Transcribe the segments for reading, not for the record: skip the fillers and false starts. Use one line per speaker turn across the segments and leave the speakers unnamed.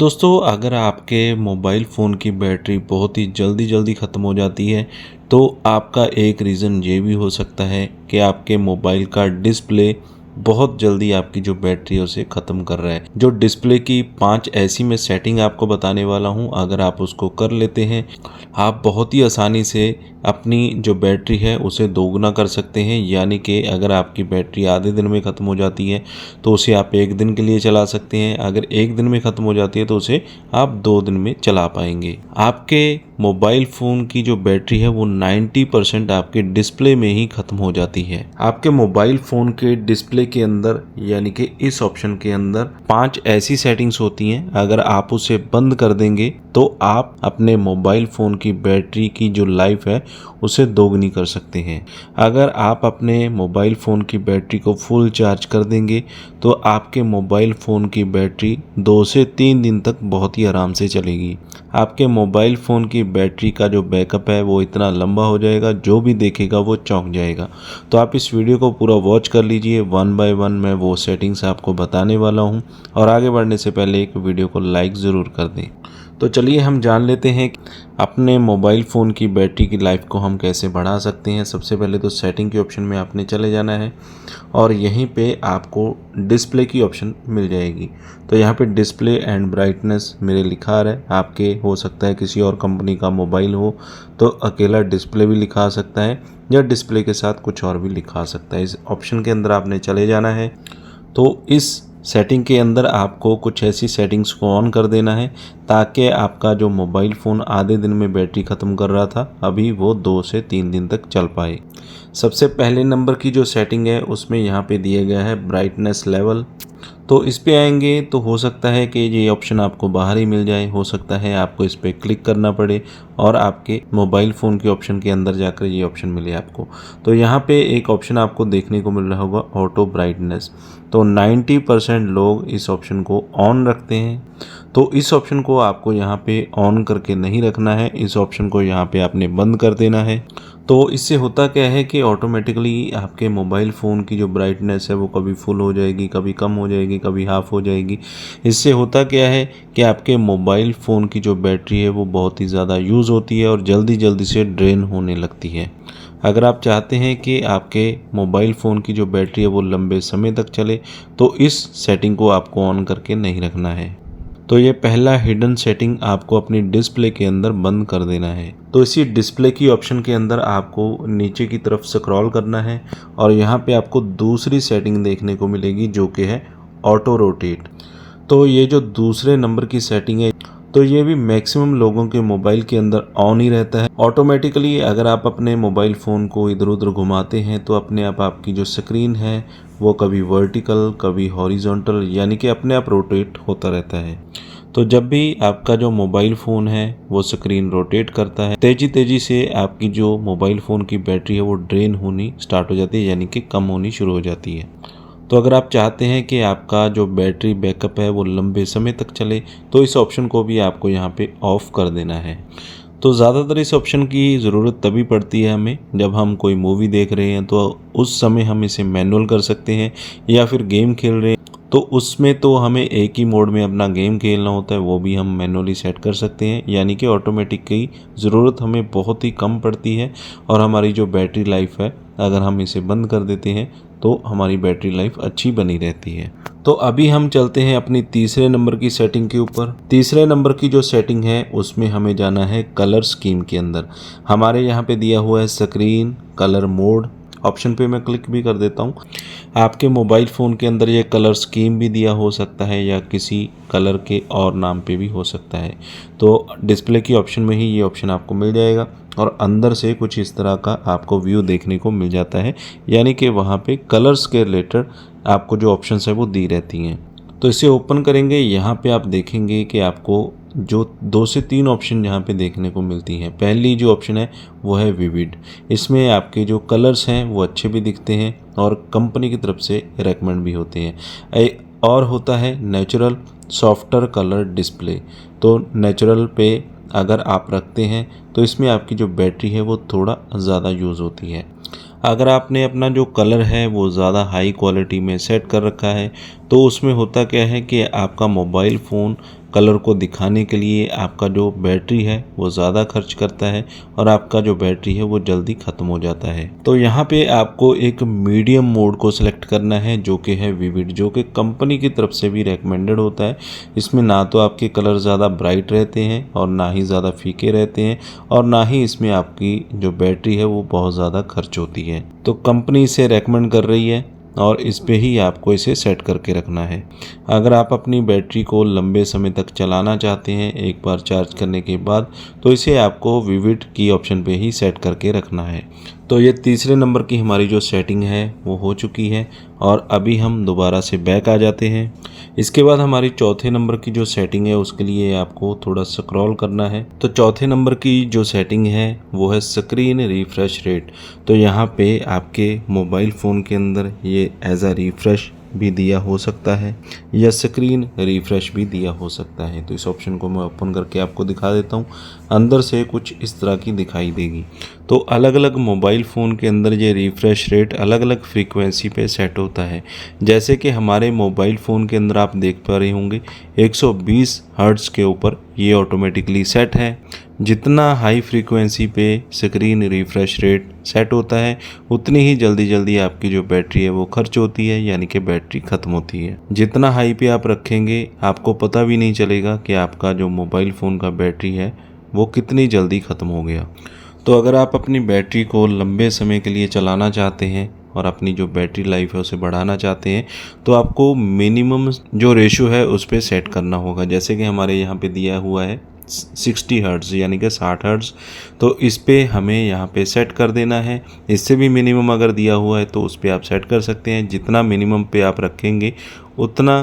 दोस्तों, अगर आपके मोबाइल फ़ोन की बैटरी बहुत ही जल्दी ख़त्म हो जाती है तो आपका एक रीज़न ये भी हो सकता है कि आपके मोबाइल का डिस्प्ले बहुत जल्दी आपकी जो बैटरी है उसे ख़त्म कर रहा है। जो डिस्प्ले की 5 ऐसी मैं सेटिंग आपको बताने वाला हूं, अगर आप उसको कर लेते हैं आप बहुत ही आसानी से अपनी जो बैटरी है उसे दोगुना कर सकते हैं। यानी कि अगर आपकी बैटरी आधे दिन में ख़त्म हो जाती है तो उसे आप 1 दिन के लिए चला सकते हैं। अगर 1 दिन में ख़त्म हो जाती है तो उसे आप 2 दिन में चला पाएंगे। आपके मोबाइल फ़ोन की जो बैटरी है वो 90% आपके डिस्प्ले में ही ख़त्म हो जाती है। आपके मोबाइल फ़ोन के डिस्प्ले के अंदर यानी कि इस ऑप्शन के अंदर 5 ऐसी सेटिंग्स होती हैं, अगर आप उसे बंद कर देंगे तो आप अपने मोबाइल फ़ोन की बैटरी की जो लाइफ है उसे दोगुनी कर सकते हैं। अगर आप अपने मोबाइल फ़ोन की बैटरी को फुल चार्ज कर देंगे तो आपके मोबाइल फ़ोन की बैटरी 2 से 3 दिन तक बहुत ही आराम से चलेगी। आपके मोबाइल फ़ोन की बैटरी का जो बैकअप है वो इतना लंबा हो जाएगा, जो भी देखेगा वो चौंक जाएगा। तो आप इस वीडियो को पूरा वॉच कर लीजिए, 1 बाय 1 मैं वो सेटिंग्स आपको बताने वाला हूँ। और आगे बढ़ने से पहले एक वीडियो को लाइक ज़रूर कर दें। तो चलिए हम जान लेते हैं कि अपने मोबाइल फ़ोन की बैटरी की लाइफ को हम कैसे बढ़ा सकते हैं। सबसे पहले तो सेटिंग के ऑप्शन में आपने चले जाना है और यहीं पे आपको डिस्प्ले की ऑप्शन मिल जाएगी। तो यहाँ पे डिस्प्ले एंड ब्राइटनेस मेरे लिखा आ रहा है, आपके हो सकता है किसी और कंपनी का मोबाइल हो तो अकेला डिस्प्ले भी लिखा आ सकता है या डिस्प्ले के साथ कुछ और भी लिखा आ सकता है। इस ऑप्शन के अंदर आपने चले जाना है। तो इस सेटिंग के अंदर आपको कुछ ऐसी सेटिंग्स को ऑन कर देना है ताकि आपका जो मोबाइल फ़ोन आधे दिन में बैटरी ख़त्म कर रहा था अभी वो 2 से 3 दिन तक चल पाए। सबसे पहले नंबर की जो सेटिंग है उसमें यहाँ पे दिया गया है ब्राइटनेस लेवल। तो इस पे आएंगे तो हो सकता है कि ये ऑप्शन आपको बाहर ही मिल जाए, हो सकता है आपको इस पर क्लिक करना पड़े और आपके मोबाइल फ़ोन के ऑप्शन के अंदर जाकर ये ऑप्शन मिले आपको। तो यहाँ पे एक ऑप्शन आपको देखने को मिल रहा होगा ऑटो ब्राइटनेस। तो 90% लोग इस ऑप्शन को ऑन रखते हैं, तो इस ऑप्शन को आपको यहाँ पे ऑन करके नहीं रखना है, इस ऑप्शन को यहाँ पे आपने बंद कर देना है। तो इससे होता क्या है कि ऑटोमेटिकली आपके मोबाइल फ़ोन की जो ब्राइटनेस है वो कभी फुल हो जाएगी, कभी कम हो जाएगी, कभी हाफ़ हो जाएगी। इससे होता क्या है कि आपके मोबाइल फ़ोन की जो बैटरी है वो बहुत ही ज़्यादा यूज़ होती है और जल्दी से ड्रेन होने लगती है। अगर आप चाहते हैं कि आपके मोबाइल फ़ोन की जो बैटरी है वो लंबे समय तक चले तो इस सेटिंग को आपको ऑन करके नहीं रखना है। तो ये पहला हिडन सेटिंग आपको अपनी डिस्प्ले के अंदर बंद कर देना है। तो इसी डिस्प्ले की ऑप्शन के अंदर आपको नीचे की तरफ स्क्रॉल करना है और यहाँ पे आपको दूसरी सेटिंग देखने को मिलेगी जो कि है ऑटो रोटेट। तो ये जो दूसरे नंबर की सेटिंग है तो ये भी मैक्सिमम लोगों के मोबाइल के अंदर ऑन ही रहता है ऑटोमेटिकली। अगर आप अपने मोबाइल फ़ोन को इधर उधर घुमाते हैं तो अपने आप आपकी जो स्क्रीन है वो कभी वर्टिकल कभी हॉरिजॉन्टल यानी कि अपने आप रोटेट होता रहता है। तो जब भी आपका जो मोबाइल फ़ोन है वो स्क्रीन रोटेट करता है तेज़ी से आपकी जो मोबाइल फ़ोन की बैटरी है वो ड्रेन होनी स्टार्ट हो जाती है, यानी कि कम होनी शुरू हो जाती है। तो अगर आप चाहते हैं कि आपका जो बैटरी बैकअप है वो लंबे समय तक चले तो इस ऑप्शन को भी आपको यहाँ पे ऑफ़ कर देना है। तो ज़्यादातर इस ऑप्शन की ज़रूरत तभी पड़ती है हमें जब हम कोई मूवी देख रहे हैं, तो उस समय हम इसे मैनुअल कर सकते हैं, या फिर गेम खेल रहे हैं तो उसमें तो हमें एक ही मोड में अपना गेम खेलना होता है, वो भी हम मैनुअली सेट कर सकते हैं। यानी कि ऑटोमेटिक की ज़रूरत हमें बहुत ही कम पड़ती है और हमारी जो बैटरी लाइफ है अगर हम इसे बंद कर देते हैं तो हमारी बैटरी लाइफ अच्छी बनी रहती है। तो अभी हम चलते हैं अपनी तीसरे नंबर की सेटिंग के ऊपर। तीसरे नंबर की जो सेटिंग है उसमें हमें जाना है कलर स्कीम के अंदर। हमारे यहाँ पे दिया हुआ है स्क्रीन कलर मोड, ऑप्शन पे मैं क्लिक भी कर देता हूँ। आपके मोबाइल फ़ोन के अंदर ये कलर स्कीम भी दिया हो सकता है या किसी कलर के और नाम पे भी हो सकता है। तो डिस्प्ले की ऑप्शन में ही ये ऑप्शन आपको मिल जाएगा और अंदर से कुछ इस तरह का आपको व्यू देखने को मिल जाता है, यानी कि वहाँ पे कलर्स के रिलेटेड आपको जो ऑप्शंस है वो दी रहती हैं। तो इसे ओपन करेंगे, यहाँ पे आप देखेंगे कि आपको जो 2 से 3 ऑप्शन यहाँ पे देखने को मिलती हैं। पहली जो ऑप्शन है वो है विविड, इसमें आपके जो कलर्स हैं वो अच्छे भी दिखते हैं और कंपनी की तरफ से रेकमेंड भी होते हैं। और होता है नेचुरल सॉफ्टर कलर डिस्प्ले। तो नेचुरल पे अगर आप रखते हैं तो इसमें आपकी जो बैटरी है वो थोड़ा ज़्यादा यूज़ होती है। अगर आपने अपना जो कलर है वो ज़्यादा हाई क्वालिटी में सेट कर रखा है तो उसमें होता क्या है कि आपका मोबाइल फ़ोन कलर को दिखाने के लिए आपका जो बैटरी है वो ज़्यादा खर्च करता है और आपका जो बैटरी है वो जल्दी ख़त्म हो जाता है। तो यहाँ पे आपको एक मीडियम मोड को सिलेक्ट करना है जो कि है विविड, जो कि कंपनी की तरफ से भी रेकमेंडेड होता है। इसमें ना तो आपके कलर ज़्यादा ब्राइट रहते हैं और ना ही ज़्यादा फीके रहते हैं और ना ही इसमें आपकी जो बैटरी है वो बहुत ज़्यादा खर्च होती है। तो कंपनी इसे रेकमेंड कर रही है और इस पे ही आपको इसे सेट करके रखना है। अगर आप अपनी बैटरी को लंबे समय तक चलाना चाहते हैं एक बार चार्ज करने के बाद, तो इसे आपको विविड की ऑप्शन पे ही सेट करके रखना है। तो ये तीसरे नंबर की हमारी जो सेटिंग है वो हो चुकी है और अभी हम दोबारा से बैक आ जाते हैं। इसके बाद हमारी चौथे नंबर की जो सेटिंग है उसके लिए आपको थोड़ा स्क्रॉल करना है। तो चौथे नंबर की जो सेटिंग है वो है स्क्रीन रिफ्रेश रेट। तो यहाँ पे आपके मोबाइल फ़ोन के अंदर ये एज अ रिफ्रेश भी दिया हो सकता है या स्क्रीन रिफ्रेश भी दिया हो सकता है। तो इस ऑप्शन को मैं ओपन करके आपको दिखा देता हूँ। अंदर से कुछ इस तरह की दिखाई देगी। तो अलग अलग मोबाइल फ़ोन के अंदर ये रिफ्रेश रेट अलग अलग फ्रीक्वेंसी पे सेट होता है। जैसे कि हमारे मोबाइल फ़ोन के अंदर आप देख पा रहे होंगे 120 हर्ट्ज़ के ऊपर ये ऑटोमेटिकली सेट है। जितना हाई फ्रीक्वेंसी पे स्क्रीन रिफ्रेश रेट सेट होता है उतनी ही जल्दी आपकी जो बैटरी है वो खर्च होती है, यानी कि बैटरी ख़त्म होती है। जितना हाई पे आप रखेंगे आपको पता भी नहीं चलेगा कि आपका जो मोबाइल फ़ोन का बैटरी है वो कितनी जल्दी ख़त्म हो गया। तो अगर आप अपनी बैटरी को लंबे समय के लिए चलाना चाहते हैं और अपनी जो बैटरी लाइफ है उसे बढ़ाना चाहते हैं तो आपको मिनिमम जो रेशो है उस पर सेट करना होगा। जैसे कि हमारे यहाँ पे दिया हुआ है 60 हर्ट्ज़ यानी कि 60 हर्ट्ज़, तो इस पे हमें यहाँ पे सेट कर देना है। इससे भी मिनिमम अगर दिया हुआ है तो उस पर आप सेट कर सकते हैं। जितना मिनिमम पे आप रखेंगे उतना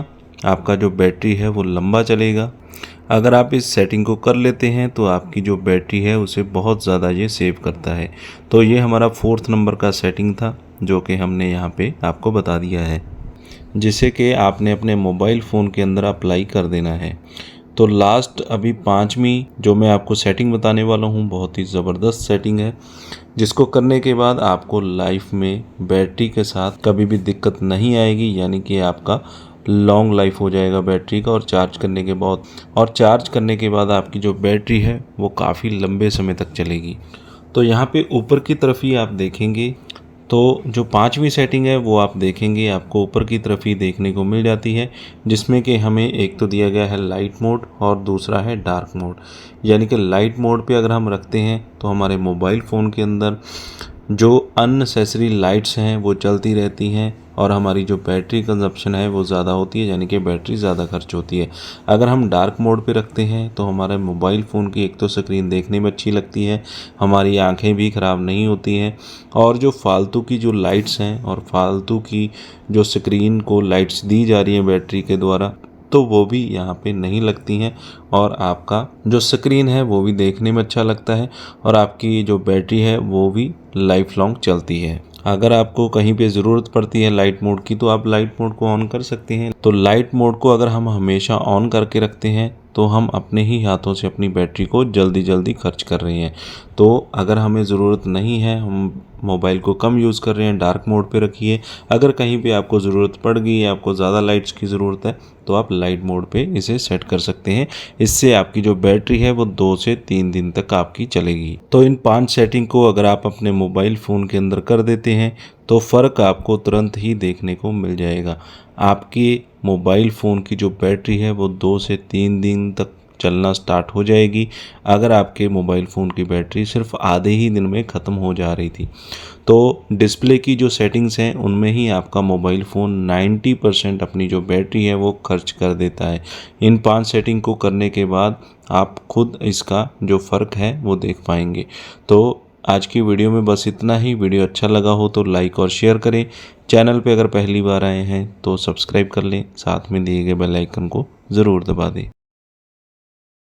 आपका जो बैटरी है वो लंबा चलेगा। अगर आप इस सेटिंग को कर लेते हैं तो आपकी जो बैटरी है उसे बहुत ज़्यादा ये सेव करता है। तो ये हमारा 4th नंबर का सेटिंग था जो कि हमने यहाँ पे आपको बता दिया है, जिसे कि आपने अपने मोबाइल फ़ोन के अंदर अप्लाई कर देना है। तो लास्ट अभी 5वीं जो मैं आपको सेटिंग बताने वाला हूँ बहुत ही ज़बरदस्त सेटिंग है, जिसको करने के बाद आपको लाइफ में बैटरी के साथ कभी भी दिक्कत नहीं आएगी, यानी कि आपका लॉन्ग लाइफ हो जाएगा बैटरी का। और चार्ज करने के बाद आपकी जो बैटरी है वो काफ़ी लंबे समय तक चलेगी। तो यहाँ पे ऊपर की तरफ ही आप देखेंगे तो जो 5वीं सेटिंग है वो आप देखेंगे आपको ऊपर की तरफ ही देखने को मिल जाती है, जिसमें कि हमें एक तो दिया गया है लाइट मोड और दूसरा है डार्क मोड। यानी कि लाइट मोड पे अगर हम रखते हैं तो हमारे मोबाइल फ़ोन के अंदर जो अननेसेसरी लाइट्स हैं वो चलती रहती हैं और हमारी जो बैटरी कंजप्शन है वो ज़्यादा होती है, यानी कि बैटरी ज़्यादा खर्च होती है। अगर हम डार्क मोड पे रखते हैं तो हमारे मोबाइल फ़ोन की एक तो स्क्रीन देखने में अच्छी लगती है, हमारी आंखें भी ख़राब नहीं होती हैं और जो फालतू की जो लाइट्स हैं और फालतू की जो स्क्रीन को लाइट्स दी जा रही हैं बैटरी के द्वारा तो वो भी यहाँ पे नहीं लगती हैं और आपका जो स्क्रीन है वो भी देखने में अच्छा लगता है और आपकी जो बैटरी है वो भी लाइफ लॉन्ग चलती है। अगर आपको कहीं पे ज़रूरत पड़ती है लाइट मोड की तो आप लाइट मोड को ऑन कर सकते हैं। तो लाइट मोड को अगर हम हमेशा ऑन करके रखते हैं तो हम अपने ही हाथों से अपनी बैटरी को जल्दी खर्च कर रहे हैं। तो अगर हमें ज़रूरत नहीं है, हम मोबाइल को कम यूज़ कर रहे हैं, डार्क मोड पे रखिए। अगर कहीं पे आपको ज़रूरत पड़ गई, आपको ज़्यादा लाइट्स की ज़रूरत है तो आप लाइट मोड पे इसे सेट कर सकते हैं। इससे आपकी जो बैटरी है वो 2 से 3 दिन तक आपकी चलेगी। तो इन 5 सेटिंग को अगर आप अपने मोबाइल फ़ोन के अंदर कर देते हैं तो फ़र्क आपको तुरंत ही देखने को मिल जाएगा। आपके मोबाइल फ़ोन की जो बैटरी है वो 2 से 3 दिन तक चलना स्टार्ट हो जाएगी। अगर आपके मोबाइल फ़ोन की बैटरी सिर्फ आधे ही दिन में ख़त्म हो जा रही थी तो डिस्प्ले की जो सेटिंग्स हैं उनमें ही आपका मोबाइल फ़ोन 90% अपनी जो बैटरी है वो खर्च कर देता है। इन 5 सेटिंग को करने के बाद आप खुद इसका जो फ़र्क है वो देख पाएंगे। तो आज की वीडियो में बस इतना ही। वीडियो अच्छा लगा हो तो लाइक और शेयर करें। चैनल पे अगर पहली बार आए हैं तो सब्सक्राइब कर लें, साथ में दिए गए बेल आइकन को ज़रूर दबा दें।